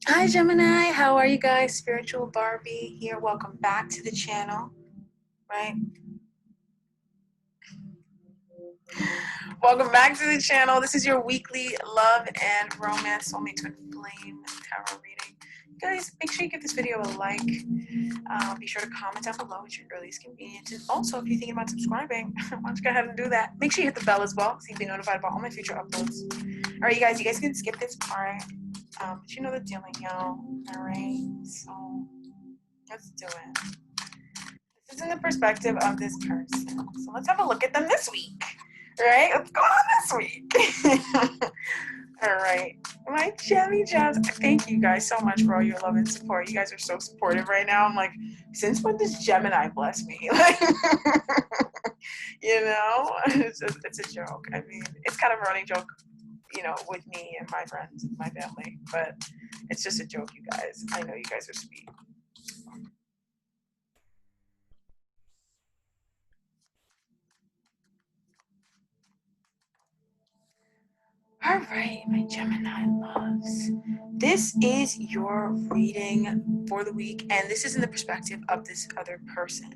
Hi Gemini, how are you guys? Spiritual Barbie here. Welcome back to the channel, right? Welcome back to the channel. This is your weekly love and romance soulmate twin flame tarot reading. Guys, make sure you give this video a like. Be sure to comment down below at your earliest convenience. And also, if you're thinking about subscribing, why don't you go ahead and do that? Make sure you hit the bell as well so you can be notified about all my future uploads. All right, you guys can skip this part. But you know the dealing, y'all. All right, so let's do it. This is in the perspective of this person. So let's have a look at them this week. Right? What's going on this week? All right. My Gemmy Gems. Thank you guys so much for all your love and support. You guys are so supportive right now. I'm like, since when does Gemini bless me? Like, you know, it's a joke. I mean, it's kind of a running joke, you know, with me and my friends and my family, but it's just a joke, you guys. I know you guys are sweet. All right, my Gemini loves. This is your reading for the week, and this is in the perspective of this other person.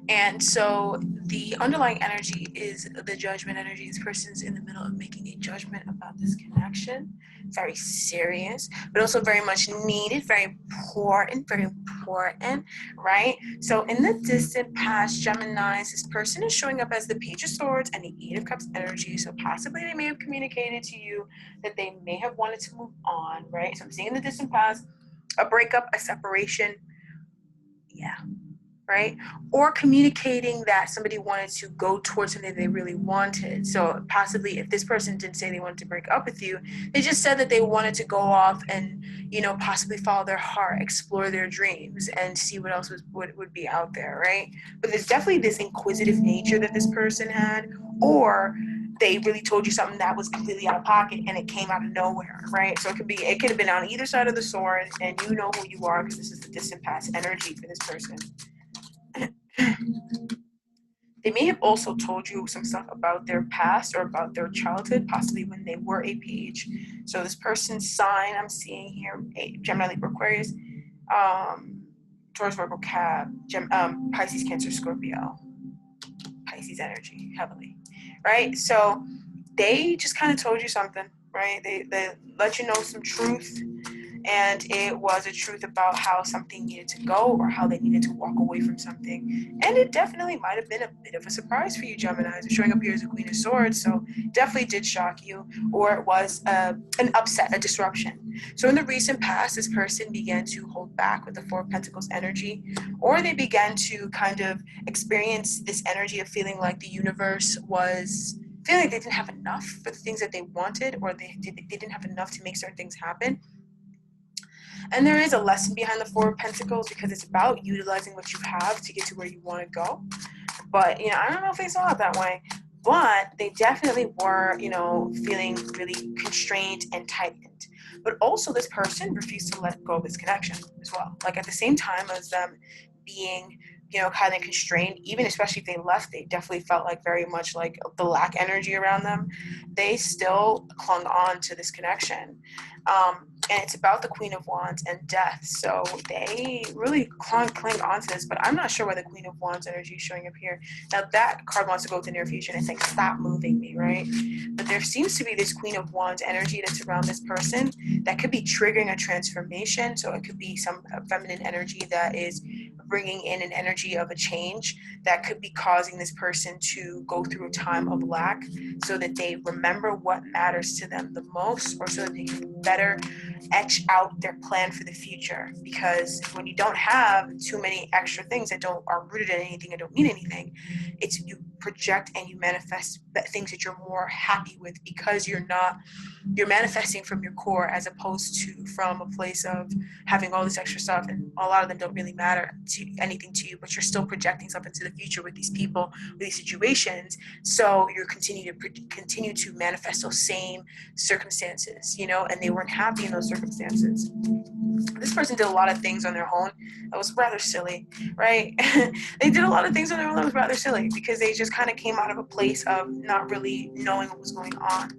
And so the underlying energy is the judgment energy. This person's in the middle of making a judgment about this connection. Very serious, but also very much needed, very important, right? So in the distant past, Geminis, this person is showing up as the Page of Swords and the Eight of Cups energy. So possibly they may have communicated to you that they may have wanted to move on, right? So I'm seeing in the distant past, a breakup, a separation, yeah, right? Or communicating that somebody wanted to go towards something they really wanted. So possibly if this person didn't say they wanted to break up with you, they just said that they wanted to go off and, you know, possibly follow their heart, explore their dreams, and see what else would be out there, right? But there's definitely this inquisitive nature that this person had, or they really told you something that was completely out of pocket and it came out of nowhere, right? So it could have been on either side of the sword, and you know who you are because this is the distant past energy for this person. They may have also told you some stuff about their past or about their childhood, possibly when they were a page. So this person's sign I'm seeing here, Gemini, Libra, Aquarius, Taurus, Virgo, Cap, Pisces, Cancer, Scorpio, Pisces energy, heavily, right? So they just kind of told you something, right? They let you know some truth, and it was a truth about how something needed to go or how they needed to walk away from something. And it definitely might have been a bit of a surprise for you, Gemini. It's showing up here as a Queen of Swords, so definitely did shock you, or it was an upset, a disruption. So in the recent past, this person began to hold back with the Four of Pentacles energy, or they began to kind of experience this energy of feeling like the universe was feeling like they didn't have enough for the things that they wanted, or they didn't have enough to make certain things happen. And there is a lesson behind the Four of Pentacles because it's about utilizing what you have to get to where you want to go. But, you know, I don't know if they saw it that way, but they definitely were, you know, feeling really constrained and tightened. But also this person refused to let go of this connection as well. Like at the same time as them being, you know, kind of constrained, even especially if they left, they definitely felt like very much like the lack energy around them. They still clung on to this connection. And it's about the Queen of Wands and death. So they really cling on to this, but I'm not sure why the Queen of Wands energy is showing up here. Now that card wants to go to the near future and it's like, stop moving me, right? But there seems to be this Queen of Wands energy that's around this person that could be triggering a transformation. So it could be some feminine energy that is bringing in an energy of a change that could be causing this person to go through a time of lack so that they remember what matters to them the most, or so that they can better etch out their plan for the future. Because when you don't have too many extra things that are rooted in anything and don't mean anything, it's you project and you manifest things that you're more happy with because you're manifesting from your core as opposed to from a place of having all this extra stuff, and a lot of them don't really matter to anything to you, but you're still projecting stuff into the future with these people, with these situations. So you're continue to manifest those same circumstances, you know, and they weren't happy in those circumstances. This person did a lot of things on their own that was rather silly, right? They did a lot of things on their own that was rather silly because they just kind of came out of a place of not really knowing what was going on,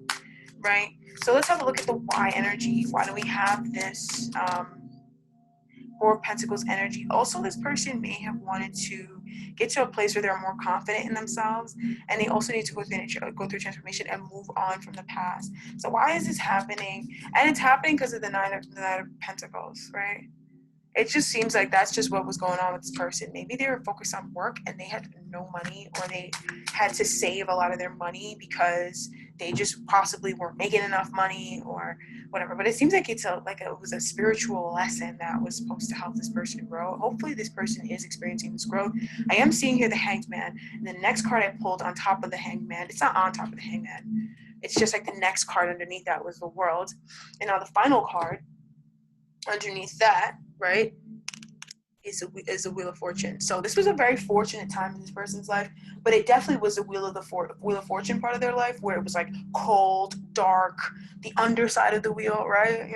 right? So let's have a look at the why energy. Why do we have this Four of Pentacles energy? Also, this person may have wanted to get to a place where they're more confident in themselves, and they also need to go through transformation and move on from the past. So why is this happening? And it's happening because of the Nine of Pentacles, right? It just seems like that's just what was going on with this person. Maybe they were focused on work and they had no money, or they had to save a lot of their money because they just possibly weren't making enough money or whatever. But it seems like it was a spiritual lesson that was supposed to help this person grow. Hopefully this person is experiencing this growth. I am seeing here the Hanged Man. And the next card I pulled on top of the Hanged Man, it's not on top of the Hanged Man. It's just like the next card underneath that was the World. And now the final card underneath that, right, is a Wheel of Fortune. So this was a very fortunate time in this person's life, but it definitely was the Wheel of Fortune part of their life, where it was like cold, dark, the underside of the wheel, right?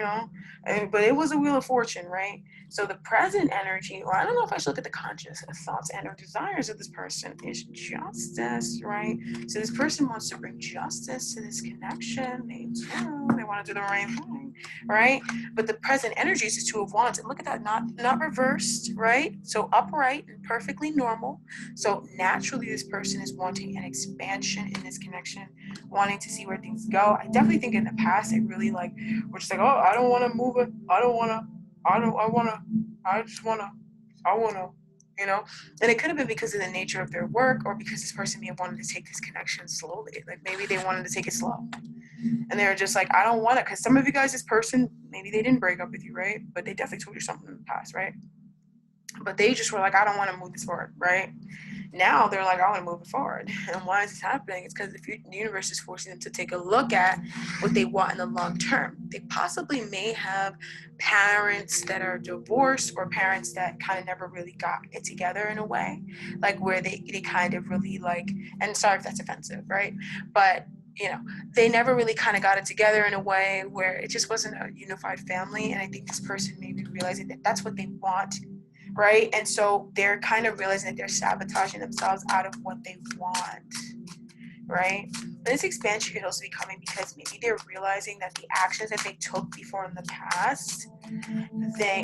But it was a Wheel of Fortune, right? So the present energy, or I don't know if I should look at the conscious thoughts and or desires of this person, is justice, right? So this person wants to bring justice to this connection. They want to do the right thing, right? But the present energy is the Two of Wands, and look at that, not reversed, right? So upright and perfectly normal. So naturally this person is wanting an expansion in this connection, wanting to see where things go. I definitely think in the past it really were just like, oh, I don't want to move it, I just want to, and it could have been because of the nature of their work, or because this person may have wanted to take this connection slowly. Like maybe they wanted to take it slow. And they were just like, I don't want it. Because some of you guys, this person, maybe they didn't break up with you, right? But they definitely told you something in the past, right? But they just were like, I don't want to move this forward, right? Now they're like, I want to move it forward. And why is this happening? It's because the universe is forcing them to take a look at what they want in the long term. They possibly may have parents that are divorced, or parents that kind of never really got it together in a way, like where they kind of really and sorry if that's offensive, right? But they never really kind of got it together in a way where it just wasn't a unified family. And I think this person may be realizing that that's what they want, right? And so they're kind of realizing that they're sabotaging themselves out of what they want, right? But this expansion could also be coming because maybe they're realizing that the actions that they took before in the past,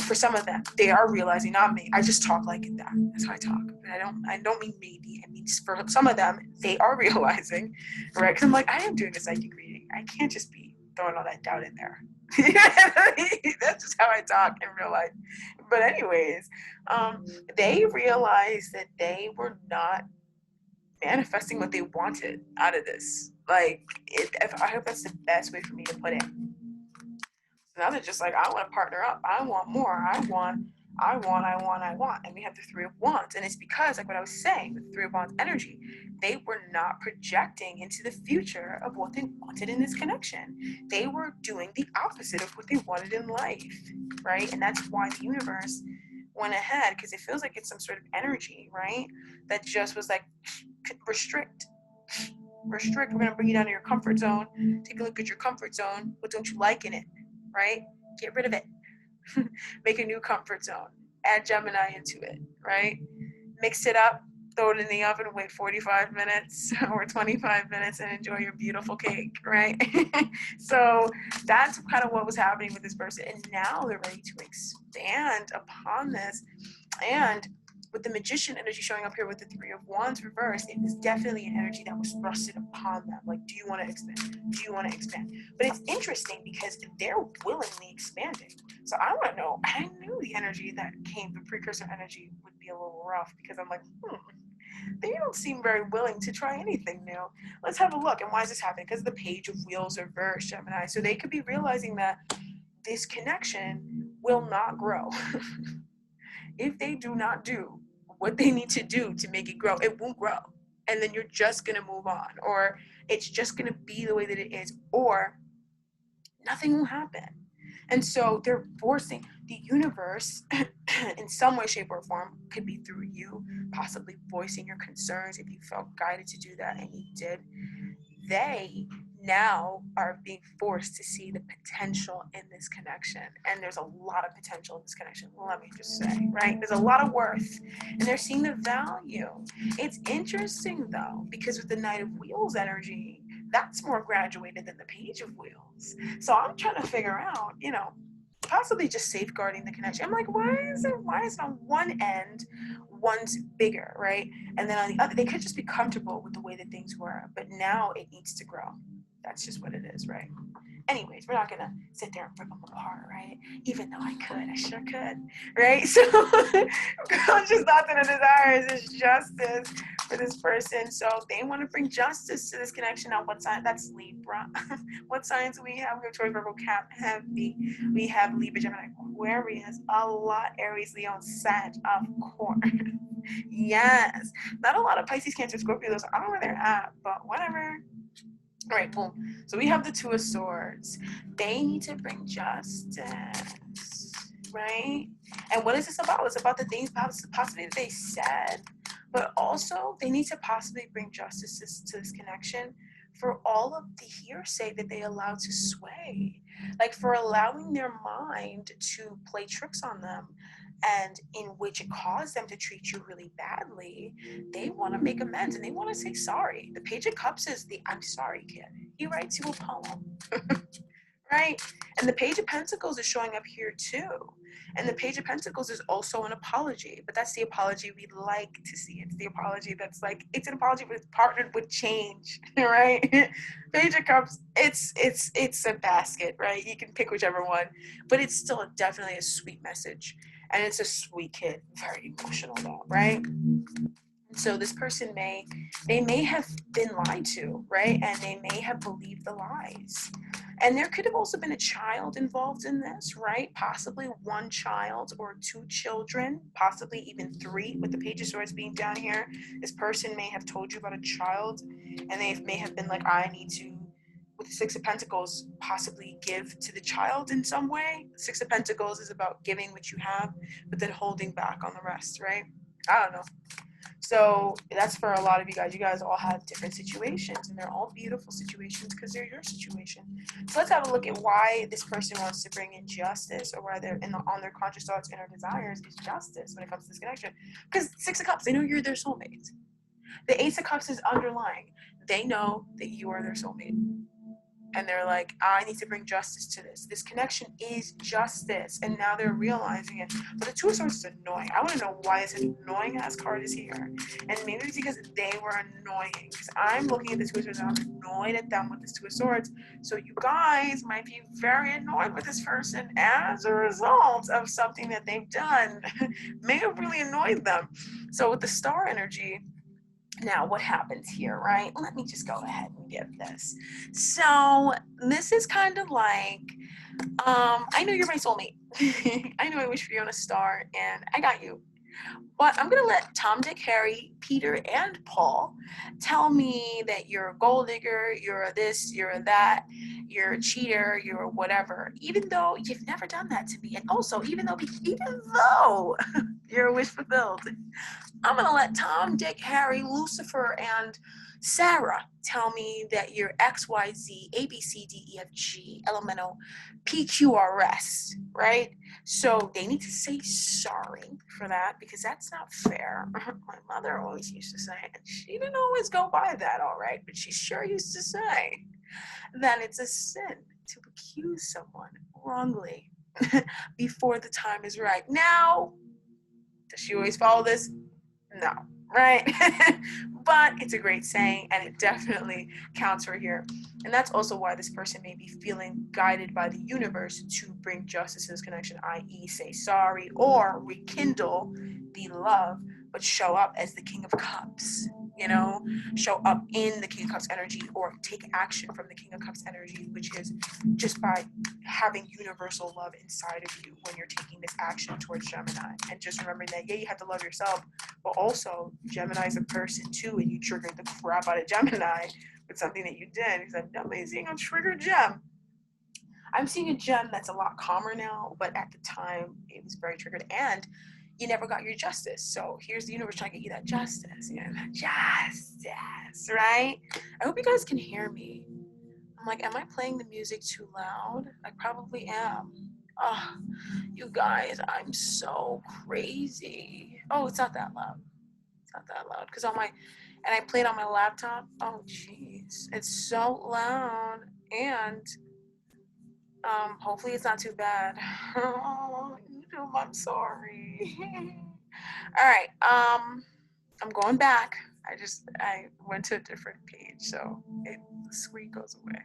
for some of them, they are realizing, not me, I just talk like that, that's how I talk, but I don't mean maybe, I mean for some of them, they are realizing, right? Because I'm like, I am doing a psychic reading, I can't just be throwing all that doubt in there. That's just how I talk in real life. But anyways, they realized that they were not manifesting what they wanted out of this. I hope that's the best way for me to put it. So now they're just like, I want to partner up. I want more. I want. And we have the Three of Wands. And it's because, like what I was saying, with the Three of Wands energy, they were not projecting into the future of what they wanted in this connection. They were doing the opposite of what they wanted in life, right? And that's why the universe went ahead, because it feels like it's some sort of energy, right? That just was like, restrict. We're going to bring you down to your comfort zone. Take a look at your comfort zone. What don't you like in it, right? Get rid of it. Make a new comfort zone. Add Gemini into it, right? Mix it up, throw it in the oven, wait 45 minutes or 25 minutes, and enjoy your beautiful cake, right? So that's kind of what was happening with this person. And now they're ready to expand upon this. And with the Magician energy showing up here with the Three of Wands reversed, it was definitely an energy that was thrusted upon them. Like, do you want to expand? Do you want to expand? But it's interesting because they're willingly expanding. So I want to know, I knew the energy that came, the precursor energy, would be a little rough, because I'm like, they don't seem very willing to try anything new. Let's have a look. And why is this happening? Because the Page of Wheels reversed, Gemini. So they could be realizing that this connection will not grow. If they do not do what they need to do to make it grow, it won't grow. And then you're just going to move on, or it's just going to be the way that it is, or nothing will happen. And so they're forcing the universe in some way, shape, or form, could be through you, possibly voicing your concerns if you felt guided to do that and you did. They now are being forced to see the potential in this connection. And there's a lot of potential in this connection, let me just say, right? There's a lot of worth, and they're seeing the value. It's interesting though, because with the Knight of Wheels energy, That's more graduated than the Page of Wheels. So I'm trying to figure out, possibly just safeguarding the connection. I'm like, why is it on one end, one's bigger, right? And then on the other, they could just be comfortable with the way that things were, but now it needs to grow. That's just what it is, right? Anyways, we're not gonna sit there and rip them apart, right? Even though I sure could, right? So conscious thoughts and desires is justice for this person. So they want to bring justice to this connection. Now, what sign? That's Libra. What signs do we have? We have Taurus, Virgo, Cap, Heavy. We have Libra, Gemini, Aquarius, a lot, Aries, Leo, Sag, of course. Yes. Not a lot of Pisces, Cancer, Scorpio. Those, I don't know where they're at, but whatever. All right, boom. So we have the Two of Swords. They need to bring justice, right? And what is this about? It's about the things possibly that they said, but also they need to possibly bring justice to this connection for all of the hearsay that they allow to sway, like for allowing their mind to play tricks on them, and in which it caused them to treat you really badly. They want to make amends and they want to say sorry. The Page of Cups is the I'm sorry kid. He writes you a poem, right? And the Page of Pentacles is showing up here too. And the Page of Pentacles is also an apology, but that's the apology we'd like to see. It's the apology that's like, it's an apology but it's partnered with change, right? Page of Cups, it's a basket, right? You can pick whichever one, but it's still definitely a sweet message. And it's a sweet kid, very emotional though, right? So this person may have been lied to, right? And they may have believed the lies. And there could have also been a child involved in this, right? Possibly one child or two children, possibly even three, with the Page of Swords being down here. This person may have told you about a child, and they may have been like, I need to, with the Six of Pentacles, possibly give to the child in some way. Six of Pentacles is about giving what you have, but then holding back on the rest, right? I don't know. So that's for a lot of you guys. You guys all have different situations, and they're all beautiful situations because they're your situation. So let's have a look at why this person wants to bring in justice, or why they're on their conscious thoughts and their desires is justice when it comes to this connection. Because Six of Cups, they know you're their soulmate. The Ace of Cups is underlying. They know that you are their soulmate. And they're like, I need to bring justice to this. This connection is justice. And now they're realizing it. But the Two of Swords is annoying. I want to know why this annoying ass card is here. And maybe it's because they were annoying. Because I'm looking at the Two of Swords and I'm annoyed at them with this Two of Swords. So you guys might be very annoyed with this person as a result of something that they've done. May have really annoyed them. So with the Star energy, now what happens here, right? Let me just go ahead and give this. So this is kind of like, I know you're my soulmate. I know I wish for you on a star, and I got you. But I'm going to let Tom, Dick, Harry, Peter, and Paul tell me that you're a gold digger, you're a this, you're a that, you're a cheater, you're a whatever, even though you've never done that to me. And also, even though you're a wish fulfilled, I'm going to let Tom, Dick, Harry, Lucifer, and Sarah tell me that you're X, Y, Z, A, B, C, D, E, F, G, elemental, P, Q, R, S, right? So they need to say sorry for that, because that's not fair. My mother always used to say, and she didn't always go by that, all right, but she sure used to say that it's a sin to accuse someone wrongly before the time is right. Now, does she always follow this? No, right? But it's a great saying, and it definitely counts for here. And that's also why this person may be feeling guided by the universe to bring justice to this connection, i.e. say sorry or rekindle the love, but show up as the King of Cups, show up in the King of Cups energy, or take action from the King of Cups energy, which is just by having universal love inside of you when you're taking this action towards Gemini. And just remembering that, yeah, you have to love yourself, but also Gemini is a person too, and you triggered the crap out of Gemini with something that you did, because I'm definitely seeing a triggered gem. I'm seeing a gem that's a lot calmer now, but at the time it was very triggered, and you never got your justice. So here's the universe trying to get you that justice, right? I hope you guys can hear me. I'm like, am I playing the music too loud? I probably am. Oh, you guys, I'm so crazy. Oh, it's not that loud. It's not that loud, because on my and I play it on my laptop. Oh, jeez. It's so loud. And hopefully it's not too bad. Oh, I'm sorry. All right. I'm going back. I went to a different page, so the screen goes away.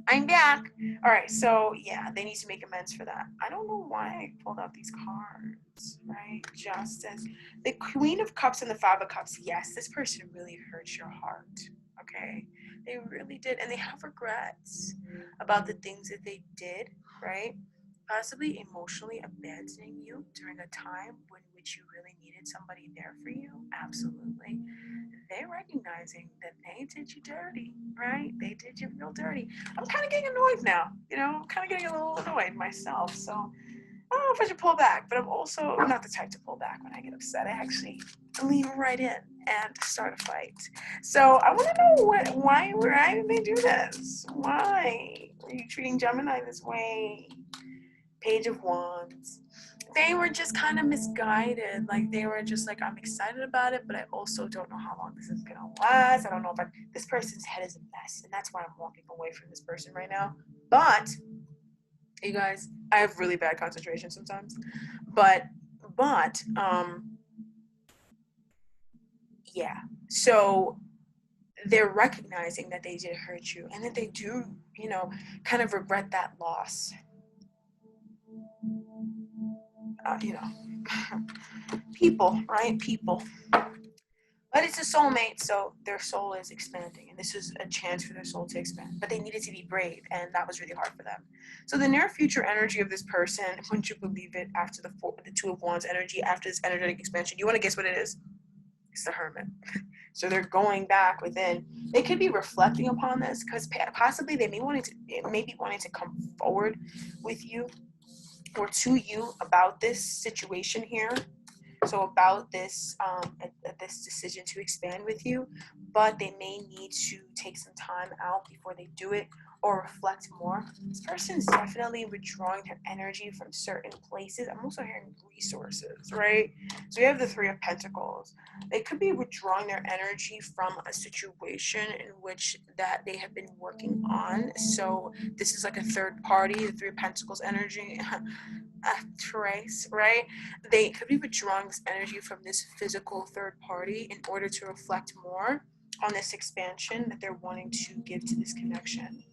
I'm back. All right, so yeah, they need to make amends for that. I don't know why I pulled out these cards, right? Justice, the Queen of Cups and the Five of Cups. Yes, this person really hurt your heart. Okay, they really did, and they have regrets about the things that they did, right? Possibly emotionally abandoning you during a time when which you really needed somebody there for you. Absolutely. They're recognizing that they did you dirty, right? They did you real dirty. I'm kind of getting annoyed now, I'm kind of getting a little annoyed myself. So I don't know if I should pull back, but I'm also not the type to pull back when I get upset. I actually lean right in and start a fight. So I want to know why did they do this? Why are you treating Gemini this way? Page of Wands. They were just kind of misguided. Like they were just like, I'm excited about it, but I also don't know how long this is gonna last. I don't know if this person's head is a mess, and that's why I'm walking away from this person right now. But you guys, I have really bad concentration sometimes. But yeah. So they're recognizing that they did hurt you and that they do, kind of regret that loss. People, right? People. But it's a soulmate, so their soul is expanding, and this is a chance for their soul to expand. But they needed to be brave, and that was really hard for them. So the near future energy of this person, wouldn't you believe it, after the Two of Wands energy, after this energetic expansion, you want to guess what it is? It's the Hermit. So they're going back within. They could be reflecting upon this, because possibly they may be wanting to come forward with you or to you about this situation here. So about this decision to expand with you, but they may need to take some time out before they do it or reflect more. This person's definitely withdrawing their energy from certain places. I'm also hearing resources, right? So we have the Three of Pentacles. They could be withdrawing their energy from a situation in which that they have been working on. So this is like a third party, the Three of Pentacles energy. Trace, right? They could be withdrawing this energy from this physical third party in order to reflect more on this expansion that they're wanting to give to this connection.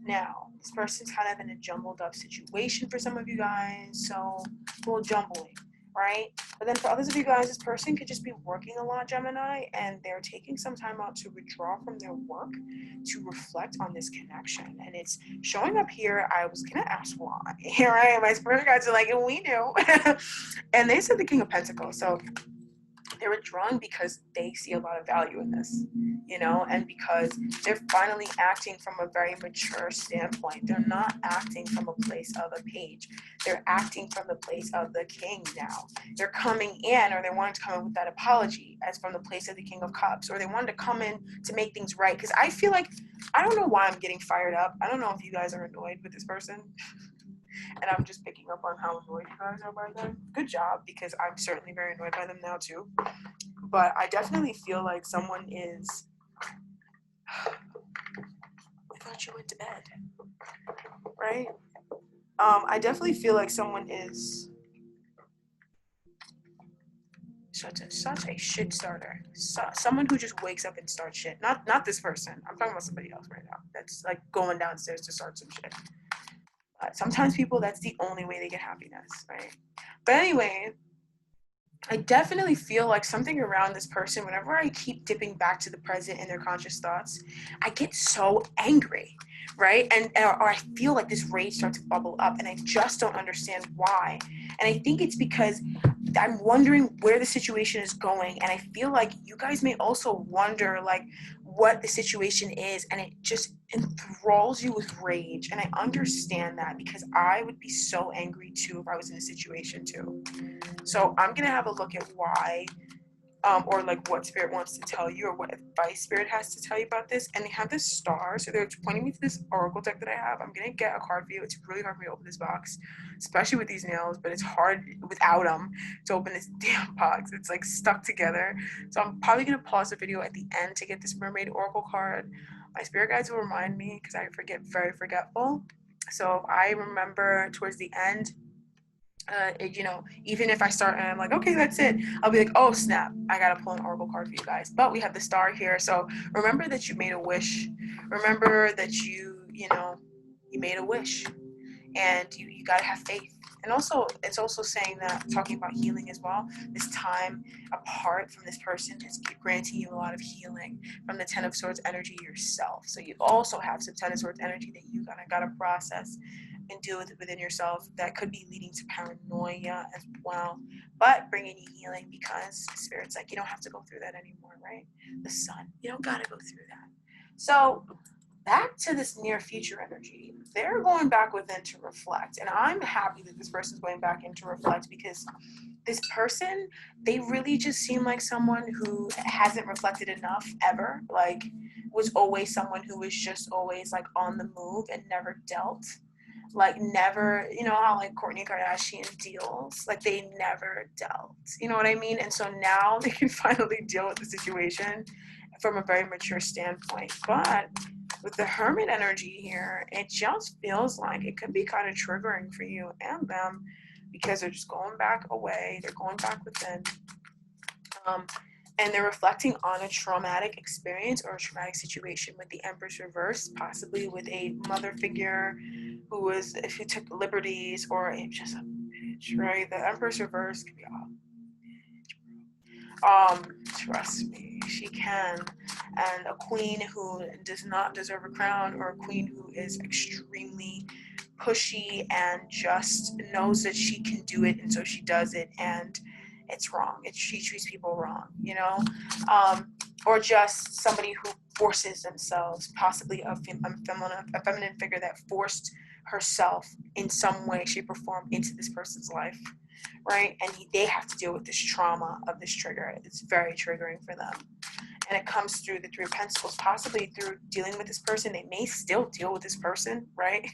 Now, this person's kind of in a jumbled up situation for some of you guys, so a little jumbling, right? But then for others of you guys, this person could just be working a lot, Gemini, and they're taking some time out to withdraw from their work to reflect on this connection. And it's showing up here. I was gonna ask why, right? My spirit guides are like, and we knew. And they said the King of Pentacles. So they're withdrawing because they see a lot of value in this, and because they're finally acting from a very mature standpoint. They're not acting from a place of a page. They're acting from the place of the king now. They're coming in, or they wanted to come in with that apology as from the place of the King of Cups, or they wanted to come in to make things right. Because I feel like, I don't know why I'm getting fired up. I don't know if you guys are annoyed with this person. And I'm just picking up on how annoyed you guys are by them. Good job, because I'm certainly very annoyed by them now too. But I definitely feel like someone is... I thought you went to bed, right? I definitely feel like someone is such a shit starter. Someone who just wakes up and starts shit. Not this person. I'm talking about somebody else right now. That's like going downstairs to start some shit. Sometimes people, that's the only way they get happiness, right? But anyway, I definitely feel like something around this person, whenever I keep dipping back to the present in their conscious thoughts, I get so angry, right? Or I feel like this rage starts to bubble up, and I just don't understand why. And I think it's because I'm wondering where the situation is going, and I feel like you guys may also wonder, like, what the situation is, and it just enthralls you with rage. And I understand that, because I would be so angry too if I was in a situation too. So I'm gonna have a look at why or like what spirit wants to tell you or what advice spirit has to tell you about this. And they have this star, so they're pointing me to this oracle deck that I have. I'm gonna get a card for you. It's really hard for me to open this box, especially with these nails, but it's hard without them to open this damn box. It's like stuck together. So I'm probably gonna pause the video at the end to get this mermaid oracle card. My spirit guides will remind me because I forget, very forgetful. So I remember towards the end, you know, even if I start and I'm like, okay, that's it, I'll be like, oh snap, I gotta pull an oracle card for you guys. But we have the star here, so remember that you made a wish. Remember that you know, you made a wish, and you gotta have faith. And also, it's also saying that, talking about healing as well, this time apart from this person is granting you a lot of healing from the Ten of Swords energy yourself. So you also have some Ten of Swords energy that you gotta process and deal with it within yourself, that could be leading to paranoia as well, but bringing you healing, because spirit's like, you don't have to go through that anymore, right? The sun, you don't gotta go through that. So back to this near future energy, they're going back within to reflect, and I'm happy that this person's going back in to reflect, because this person, they really just seem like someone who hasn't reflected enough ever, like was always someone who was just always like on the move and never dealt, like never, you know how like Kourtney Kardashian deals, like they never dealt, you know what I mean? And so now they can finally deal with the situation from a very mature standpoint. But with the Hermit energy here, it just feels like it could be kind of triggering for you and them, because they're just going back away, they're going back within, and they're reflecting on a traumatic experience or a traumatic situation with the Empress reverse, possibly with a mother figure who took liberties, or just a bitch, right? The Empress reverse could be trust me, she can. And a queen who does not deserve a crown, or a queen who is extremely pushy and just knows that she can do it, and so she does it, and it's wrong. She treats people wrong, you know? Or just somebody who forces themselves, possibly a feminine figure that forced herself in some way, shape, or form into this person's life, right? And they have to deal with this trauma of this trigger. It's very triggering for them. And it comes through the Three of Pentacles, possibly through dealing with this person. They may still deal with this person, right?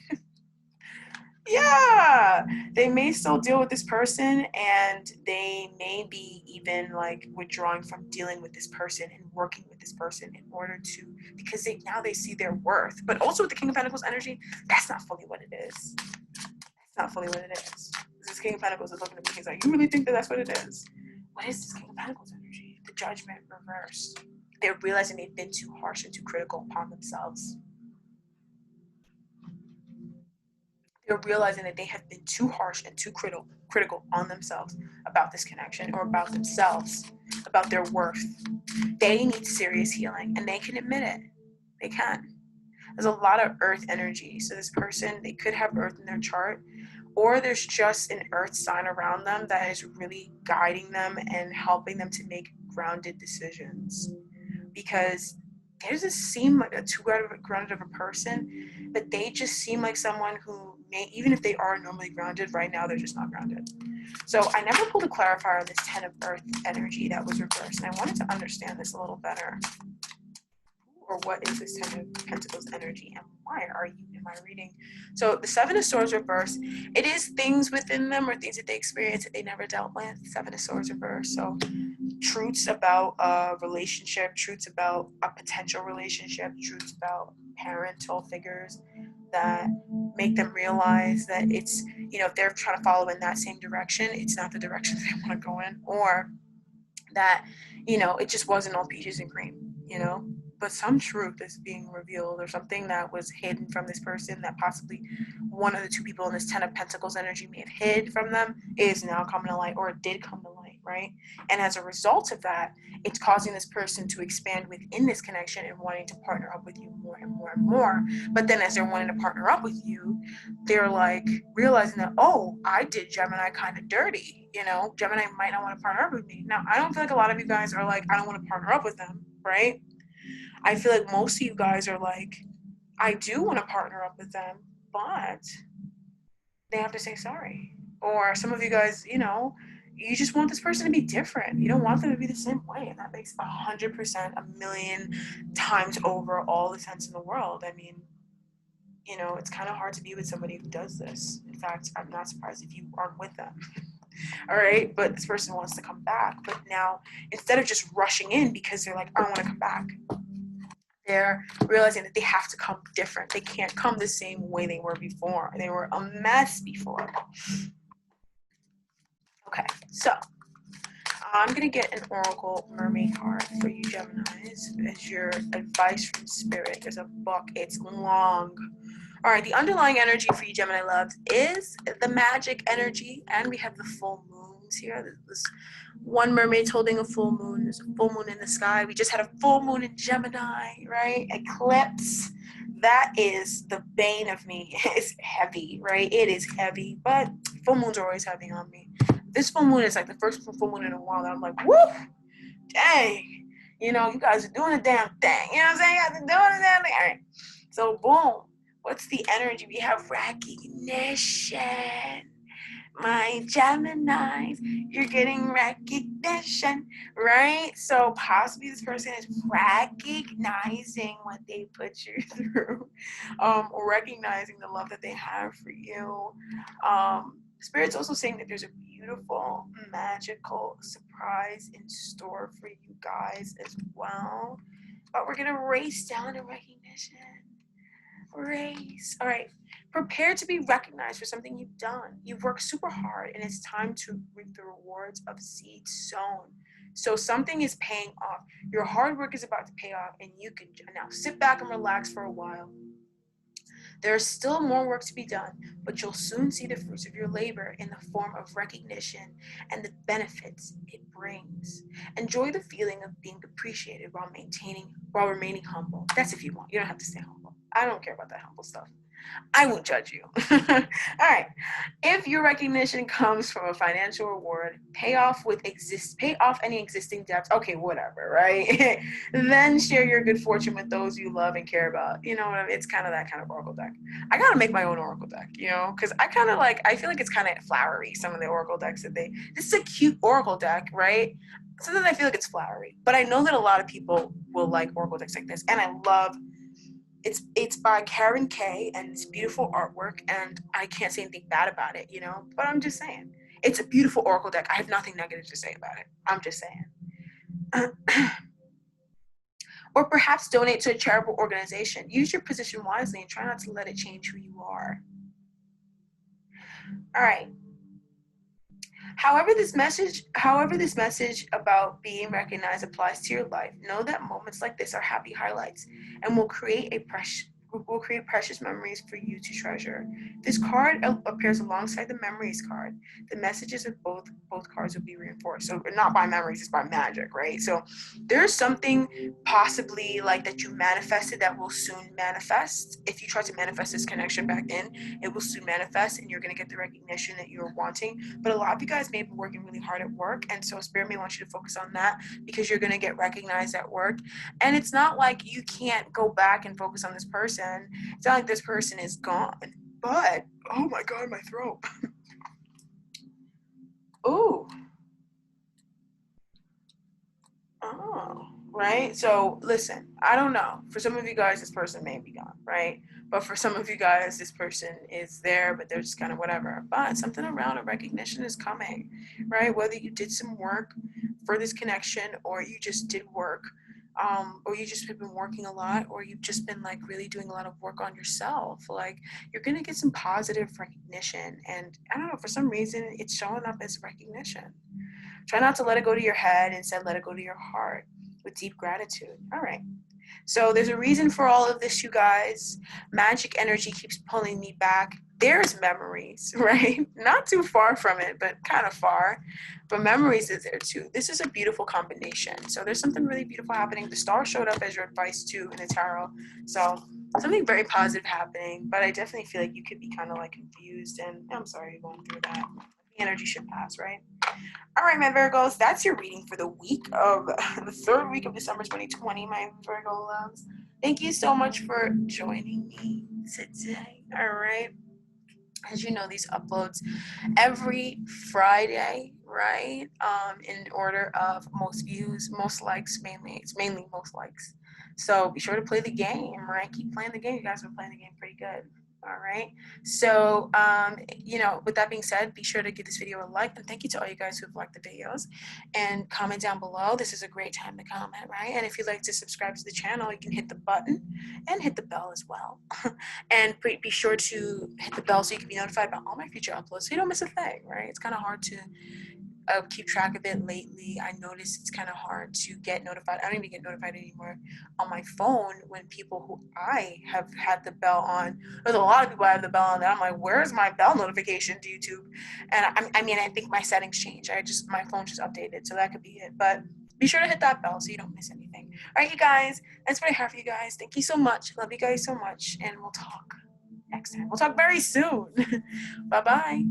Yeah, they may still deal with this person, and they may be even like withdrawing from dealing with this person and working with this person in order to, because now they see their worth. But also with the King of Pentacles energy, that's not fully what it is. That's not fully what it is. This King of Pentacles is looking at me, he's like, you really think that that's what it is? What is this King of Pentacles energy? The Judgment reverse. They're realizing they've been too harsh and too critical upon themselves. They're realizing that they have been too harsh and too critical on themselves about this connection, or about themselves, about their worth. They need serious healing, and they can admit it. They can. There's a lot of earth energy. So this person, they could have earth in their chart, or there's just an earth sign around them that is really guiding them and helping them to make grounded decisions. Because they just seem like a too grounded of a person, but they just seem like someone who may, even if they are normally grounded, right now they're just not grounded. So I never pulled a clarifier on this Ten of Earth energy that was reversed, and I wanted to understand this a little better. Or what is this Ten of Pentacles energy, and why are you in my reading? So the Seven of Swords reverse, it is things within them or things that they experience that they never dealt with. Seven of Swords reverse. So truths about a relationship, truths about a potential relationship, truths about parental figures that make them realize that it's, you know, if they're trying to follow in that same direction, it's not the direction they want to go in, or that, you know, it just wasn't all peaches and cream, you know, but some truth is being revealed, or something that was hidden from this person that possibly one of the two people in this Ten of Pentacles energy may have hid from them is now coming to light, or it did come to light, right? And as a result of that, it's causing this person to expand within this connection and wanting to partner up with you more and more and more. But then as they're wanting to partner up with you, they're like realizing that, oh, I did Gemini kind of dirty, you know, Gemini might not want to partner up with me. Now, I don't feel like a lot of you guys are like, I don't want to partner up with them, right? I feel like most of you guys are like, I do want to partner up with them, but they have to say sorry. Or some of you guys, you know, you just want this person to be different. You don't want them to be the same way. And that makes 100%, a million times over all the sense in the world. I mean, it's kind of hard to be with somebody who does this. In fact, I'm not surprised if you aren't with them. All right. But this person wants to come back. But now, instead of just rushing in because they're like, I don't want to come back, they're realizing that they have to come different. They can't come the same way they were before. They were a mess before. Okay. So I'm going to get an Oracle Mermaid card for you Geminis as your advice from Spirit. There's a book. It's long. All right, the underlying energy for you Gemini loves is the magic energy, and we have the full moons here. This one mermaid's holding a full moon. There's a full moon in the sky. We just had a full moon in Gemini, right? Eclipse. That is the bane of me. It's heavy, right? It is heavy, but full moons are always heavy on me. This full moon is like the first full moon in a while that I'm like, woo, dang. You guys are doing a damn thing. You know what I'm saying? You guys are doing a damn thing. All right. So, boom. What's the energy? We have recognition. My Geminis, you're getting recognition, right? So possibly this person is recognizing what they put you through, or recognizing the love that they have for you. Spirit's also saying that there's a beautiful, magical surprise in store for you guys as well. But we're going to race down to recognition. Race. All right. Prepare to be recognized for something you've done. You've worked super hard, and it's time to reap the rewards of seeds sown. So something is paying off. Your hard work is about to pay off, and you can now sit back and relax for a while. There is still more work to be done, but you'll soon see the fruits of your labor in the form of recognition and the benefits it brings. Enjoy the feeling of being appreciated while remaining humble. That's if you want. You don't have to stay humble. I don't care about that humble stuff. I won't judge you. All right. If your recognition comes from a financial reward, pay off any existing debts. Okay, whatever, right? Then share your good fortune with those you love and care about. You know what I mean? It's kind of that kind of oracle deck. I gotta make my own oracle deck, because I feel like it's kind of flowery. Some of the oracle decks this is a cute oracle deck, right? Sometimes I feel like it's flowery, but I know that a lot of people will like oracle decks like this, and I love. It's by Karen Kay, and it's beautiful artwork, and I can't say anything bad about it, but I'm just saying. It's a beautiful oracle deck. I have nothing negative to say about it. I'm just saying. Or perhaps donate to a charitable organization. Use your position wisely and try not to let it change who you are. All right. However this message about being recognized applies to your life, know that moments like this are happy highlights and will create precious memories for you to treasure. This card appears alongside the memories card. The messages of both cards will be reinforced. So not by memories, it's by magic, right? So there's something possibly like that you manifested that will soon manifest. If you try to manifest this connection back then, it will soon manifest and you're going to get the recognition that you're wanting. But a lot of you guys may be working really hard at work, and so Spirit may want you to focus on that because you're going to get recognized at work. And it's not like you can't go back and focus on this person. It's not like this person is gone. But, oh my God, my throat. Ooh. Oh, right? So, listen, I don't know. For some of you guys, this person may be gone, right? But for some of you guys, this person is there, but they're just kind of whatever. But something around a recognition is coming, right? Whether you did some work for this connection or you just did work, or you just have been working a lot, or you've just been like really doing a lot of work on yourself, like you're going to get some positive recognition. And I don't know, for some reason, it's showing up as recognition. Try not to let it go to your head. Instead, let it go to your heart with deep gratitude. All right. So there's a reason for all of this, you guys. Magic energy keeps pulling me back. There's memories, right? Not too far from it, but kind of far. But memories is there too. This is a beautiful combination. So there's something really beautiful happening. The star showed up as your advice too in the tarot. So something very positive happening. But I definitely feel like you could be kind of like confused. And I'm sorry you're going through that. The energy should pass, right? All right, my Virgos, that's your reading for the week of the third week of December 2020, my Virgo loves. Thank you so much for joining me today. All right. As you know, these uploads every Friday, right? In order of most views, most likes, mainly. It's mainly most likes. So be sure to play the game, right? Keep playing the game. You guys have been playing the game pretty good. All right. So, with that being said, be sure to give this video a like. And thank you to all you guys who've liked the videos. And comment down below. This is a great time to comment, right? And if you'd like to subscribe to the channel, you can hit the button and hit the bell as well. And be sure to hit the bell so you can be notified about all my future uploads so you don't miss a thing, right? It's kind of hard to keep track of it lately. I noticed it's kind of hard to get notified. I don't even get notified anymore on my phone when people who I have had the bell on. There's a lot of people I have the bell on that I'm like, where's my bell notification to YouTube? And I think my settings changed. My phone just updated, so that could be it. But be sure to hit that bell so you don't miss anything. All right, you guys, that's what I have for you guys. Thank you so much. Love you guys so much, and we'll talk next time. We'll talk very soon. Bye bye.